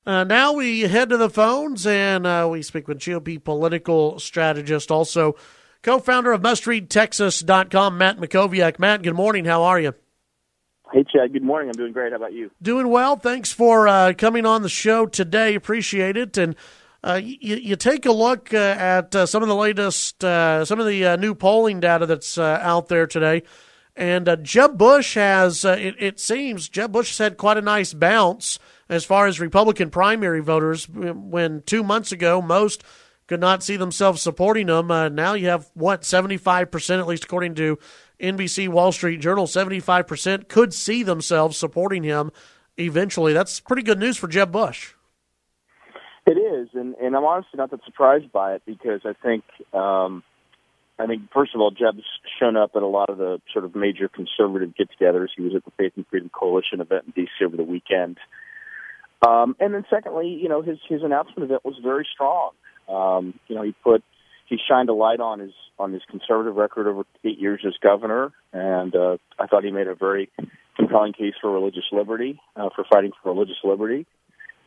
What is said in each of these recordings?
Now we head to the phones and we speak with GOP political strategist, also co-founder of MustReadTexas.com, Matt Mackowiak. Matt, good morning. How are you? Hey, Chad. Good morning. I'm doing great. How about you? Doing well. Thanks for coming on the show today. Appreciate it. And you take a look at some of the latest, some of the new polling data that's out there today. And Jeb Bush has, it seems, Jeb Bush has had quite a nice bounce as far as Republican primary voters. When 2 months ago, most could not see themselves supporting him. Now you have, 75%, at least according to NBC Wall Street Journal, 75% could see themselves supporting him eventually. That's pretty good news for Jeb Bush. It is, and I'm honestly not that surprised by it because I think first of all, Jeb's shown up at a lot of the sort of major conservative get-togethers. He was at the Faith and Freedom Coalition event in D.C. over the weekend. And then secondly, his announcement event was very strong. He shined a light on his conservative record over 8 years as governor, and I thought he made a very compelling case for religious liberty, for fighting for religious liberty.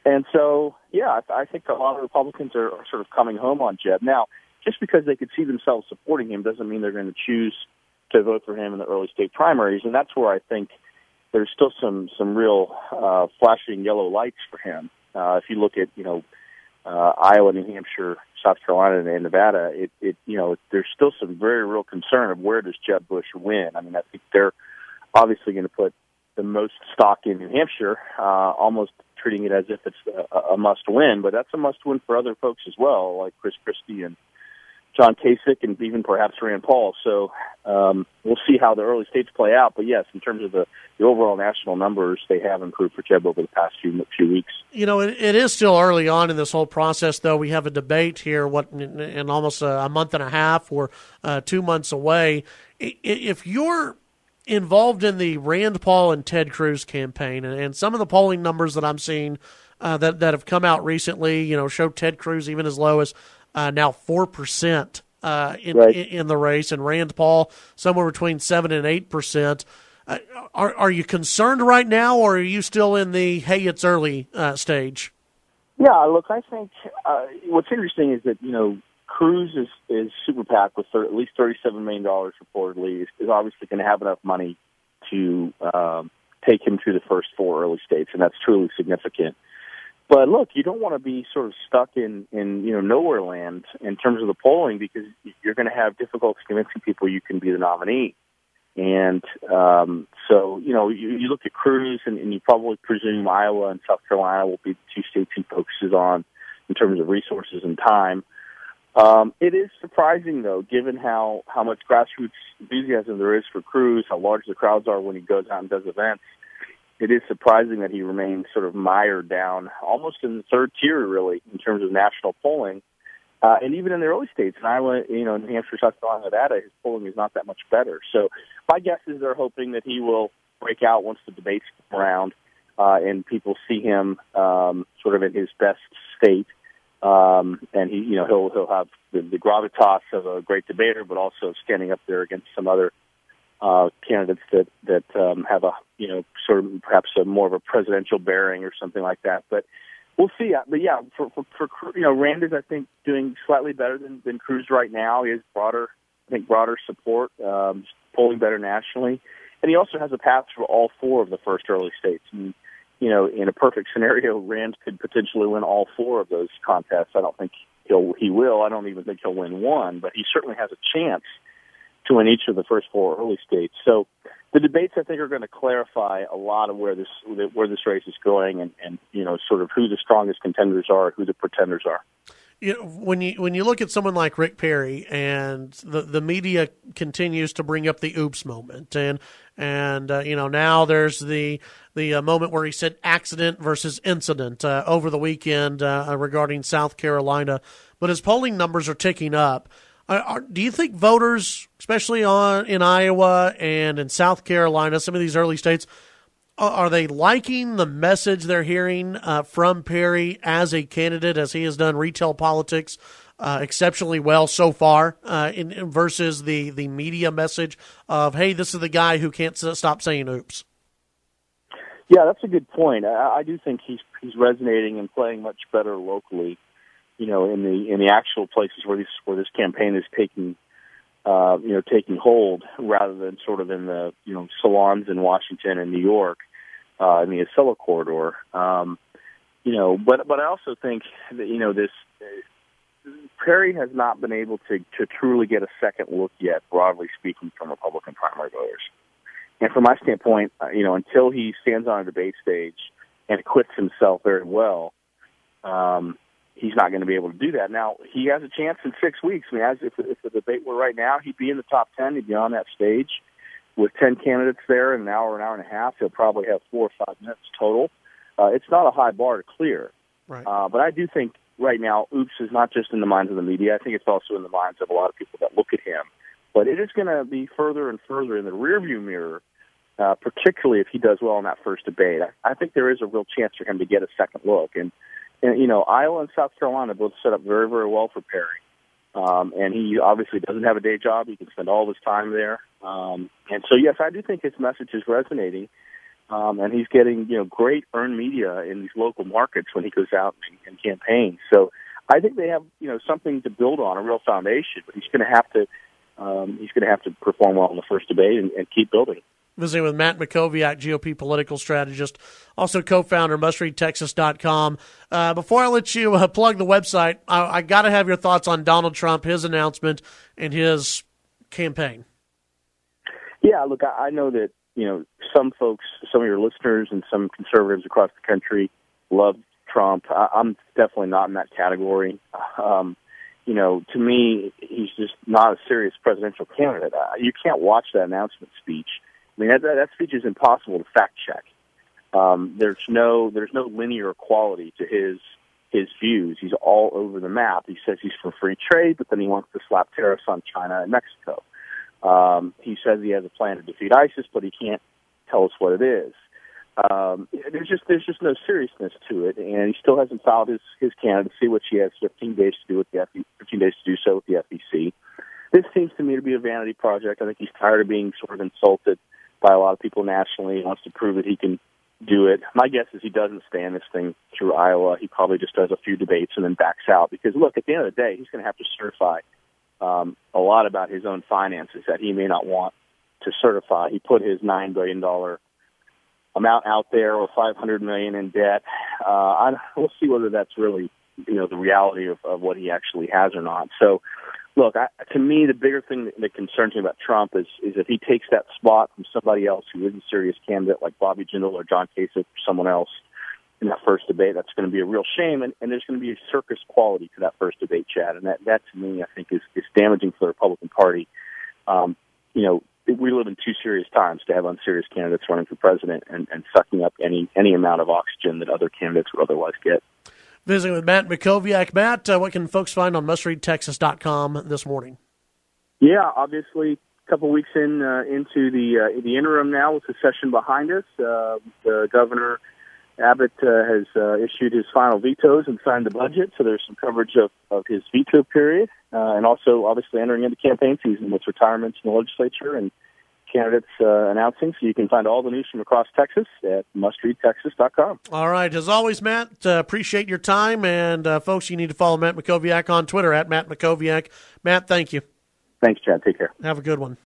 And so, I think a lot of Republicans are sort of coming home on Jeb. Now, just because they could see themselves supporting him doesn't mean they're going to choose to vote for him in the early state primaries, and that's where I think there's still some real flashing yellow lights for him. If you look at, Iowa, New Hampshire, South Carolina, and Nevada, there's still some very real concern of where does Jeb Bush win. I mean, I think they're obviously going to put the most stock in New Hampshire, almost treating it as if it's a must-win, but that's a must-win for other folks as well, like Chris Christie and John Kasich and even perhaps Rand Paul. So we'll see how the early states play out. But, yes, in terms of the overall national numbers, they have improved for Jeb over the past few weeks. It is still early on in this whole process, though. We have a debate here in almost a month and a half or 2 months away. If you're involved in the Rand Paul and Ted Cruz campaign, and some of the polling numbers that I'm seeing that have come out recently, show Ted Cruz even as low as now 4% in the race, and Rand Paul somewhere between 7 and 8%. Are you concerned right now, or are you still in the hey, it's early stage? Yeah, look, I think what's interesting is that Cruz is super PAC with at least $37 million reportedly is obviously going to have enough money to take him through the first four early states, and that's truly significant. But look, you don't want to be sort of stuck in nowhere land in terms of the polling because you're going to have difficulty convincing people you can be the nominee. And so you look at Cruz and you probably presume Iowa and South Carolina will be the two states he focuses on in terms of resources and time. It is surprising, though, given how much grassroots enthusiasm there is for Cruz, how large the crowds are when he goes out and does events. It is surprising that he remains sort of mired down almost in the third tier, really, in terms of national polling. And even in the early states, in Iowa, New Hampshire, South Carolina, Nevada, his polling is not that much better. So my guess is they're hoping that he will break out once the debates come around and people see him sort of in his best state. And he'll have the gravitas of a great debater, but also standing up there against some other candidates that have a sort of perhaps more of a presidential bearing or something like that. But we'll see. But yeah, for Rand is I think doing slightly better than Cruz right now. He has broader support, polling better nationally, and he also has a path for all four of the first early states. And in a perfect scenario, Rand could potentially win all four of those contests. I don't think he will. I don't even think he'll win one, but he certainly has a chance to win each of the first four early states. So the debates, I think, are going to clarify a lot of where this race is going and sort of who the strongest contenders are, who the pretenders are. When you look at someone like Rick Perry, and the media continues to bring up the oops moment, and now there's the moment where he said accident versus incident over the weekend regarding South Carolina, but his polling numbers are ticking up. Do you think voters, especially in Iowa and in South Carolina, some of these early states, are they liking the message they're hearing from Perry as a candidate, as he has done retail politics exceptionally well so far, versus the media message of, hey, this is the guy who can't stop saying oops? Yeah, that's a good point. I do think He's resonating and playing much better locally, in the actual places where this campaign is taking hold, rather than sort of in the salons in Washington and New York, in the Acela corridor. But I also think that this Perry has not been able to truly get a second look yet, broadly speaking, from Republican primary voters. And from my standpoint, until he stands on a debate stage and acquits himself very well, he's not going to be able to do that. Now, he has a chance in 6 weeks. I mean, if the debate were right now, he'd be in the top 10. He'd be on that stage with 10 candidates there in an hour and a half. He'll probably have 4 or 5 minutes total. It's not a high bar to clear. Right. But I do think right now, oops is not just in the minds of the media. I think it's also in the minds of a lot of people that look at him. But it is going to be further and further in the rearview mirror, particularly if he does well in that first debate. I think there is a real chance for him to get a second look. And Iowa and South Carolina both set up very, very well for Perry. And he obviously doesn't have a day job. He can spend all of his time there. And so, yes, I do think his message is resonating. And he's getting, great earned media in these local markets when he goes out and campaigns. So I think they have, something to build on, a real foundation. But he's going to have to perform well in the first debate and keep building. Visiting with Matt Mackowiak, GOP political strategist, also co-founder, mustreadtexas.com. Before I let you plug the website, I got to have your thoughts on Donald Trump, his announcement, and his campaign. Yeah, look, I know that, some folks, some of your listeners and some conservatives across the country love Trump. I'm definitely not in that category. To me, he's just not a serious presidential candidate. You can't watch that announcement speech. I mean, that speech is impossible to fact check. There's no linear quality to his views. He's all over the map. He says he's for free trade, but then he wants to slap tariffs on China and Mexico. He says he has a plan to defeat ISIS, but he can't tell us what it is. There's just no seriousness to it, and he still hasn't filed his candidacy, which he has 15 days to do with the 15 days to do so with the FEC. This seems to me to be a vanity project. I think he's tired of being sort of insulted by a lot of people nationally. He wants to prove that he can do it. My guess is he doesn't stand this thing through Iowa. He probably just does a few debates and then backs out. Because, look, at the end of the day, he's going to have to certify a lot about his own finances that he may not want to certify. He put his $9 billion amount out there, or $500 million in debt. We'll see whether that's really, the reality of what he actually has or not. So, look, to me, the bigger thing that concerns me about Trump is if he takes that spot from somebody else who is a serious candidate, like Bobby Jindal or John Kasich or someone else in that first debate. That's going to be a real shame, and there's going to be a circus quality to that first debate, Chad, and that to me, I think, is damaging for the Republican Party. We live in two serious times to have unserious candidates running for president and sucking up any amount of oxygen that other candidates would otherwise get. Visiting with Matt Mackowiak. Matt, what can folks find on mustreadtexas.com this morning? Yeah, obviously, a couple weeks into the interim now with the session behind us. The governor, Abbott, has issued his final vetoes and signed the budget, so there's some coverage of his veto period, and also obviously entering into campaign season with retirements in the legislature and candidates announcing. So you can find all the news from across Texas at mustreadtexas.com. All right. As always, Matt, appreciate your time. And, folks, you need to follow Matt Mackowiak on Twitter at Matt Mackowiak. Matt, thank you. Thanks, Chad. Take care. Have a good one.